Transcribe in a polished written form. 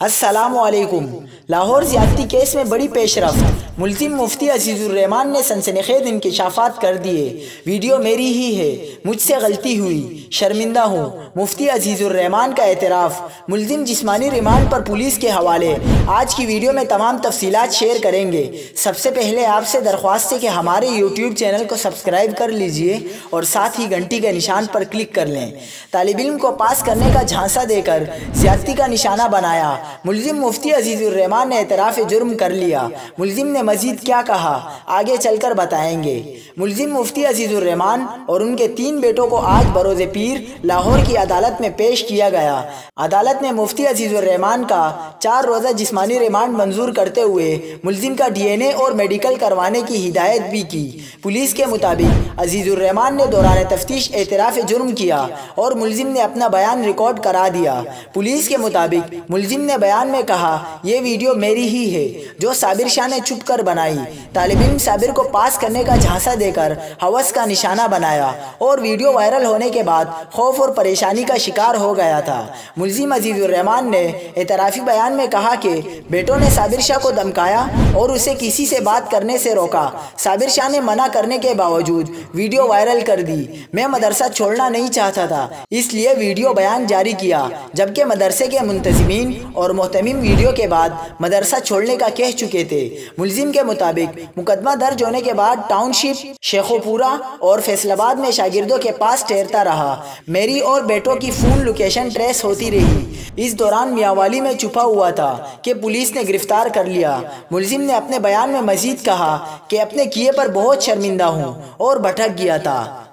अस्सलामुअलैकुम। लाहौर ज़्यादती केस में बड़ी पेशरफ्त। मुल्ज़िम मुफ्ती अज़ीज़ुर्रहमान ने सनसनीखेज़ इंकशाफात कर दिए। वीडियो मेरी ही है, मुझसे गलती हुई, शर्मिंदा हूँ। मुफ्ती अज़ीज़ुर्रहमान का एतराफ़। मुल्ज़िम जिस्मानी रिमांड पर पुलिस के हवाले। आज की वीडियो में तमाम तफसीलात शेयर करेंगे। सबसे पहले आपसे दरख्वास्त है कि हमारे यूट्यूब चैनल को सब्सक्राइब कर लीजिए और साथ ही घंटी के निशान पर क्लिक कर लें। तालिब इल्म को पास करने का झांसा देकर ज़्यादती का निशाना बनाया। मुल्ज़िम मुफ्ती अज़ीज़ुर्रहमान ने एतराफ़ जुर्म कर लिया। मुल्ज़िम ने मज़ीद क्या कहा, आगे चलकर बताएंगे। मुल्ज़िम मुफ्ती अज़ीज़ुर्रहमान और उनके 3 बेटों को आज बरोज़े पीर लाहौर की अदालत में पेश किया गया। अदालत ने मुफ्ती अज़ीज़ुर्रहमान का 4 रोज़ा जिस्मानी रिमांड मंजूर करते हुए मुल्ज़िम का DNA और मेडिकल करवाने की हिदायत भी की। पुलिस के मुताबिक अज़ीज़ुर्रहमान ने दौरान तफ्तीश एतराफ़ जुर्म किया और मुल्ज़िम ने अपना बयान रिकॉर्ड करा दिया। पुलिस के मुताबिक मुल्ज़िम ने बयान में कहा, ये वीडियो मेरी ही है जो साबिर शाह ने छुप कर बनाई। तालिब इल्म साबिर को पास करने का झांसा देकर हवस का निशाना बनाया और वीडियो वायरल होने के बाद खौफ और परेशानी का शिकार हो गया था। मुल्ज़िम अज़ीज़ुर्रहमान ने एतराफ़ी बयान में कहा कि बेटों ने साबिर शाह को धमकाया और उसे किसी से बात करने से रोका। साबिर शाह ने मना करने के बावजूद वीडियो वायरल कर दी। मैं मदरसा छोड़ना नहीं चाहता था, इसलिए वीडियो बयान जारी किया, जबकि मदरसे के मुंतज़िमीन और मोहतमिम वीडियो के बाद मदरसा छोड़ने का कह चुके थे। मुल्ज़िम के मुताबिक मुकदमा दर्ज होने के बाद टाउनशिप, शेखोपुरा और फैसलाबाद में शागिर्दों के पास ठहरता रहा। मेरी और बेटों की फ़ोन लोकेशन ट्रेस होती रही। इस दौरान मियांवाली में छुपा हुआ था कि पुलिस ने गिरफ्तार कर लिया। मुल्ज़िम ने अपने बयान में मज़ीद कहा कि अपने किए पर बहुत शर्मिंदा हूँ और भटक गया था।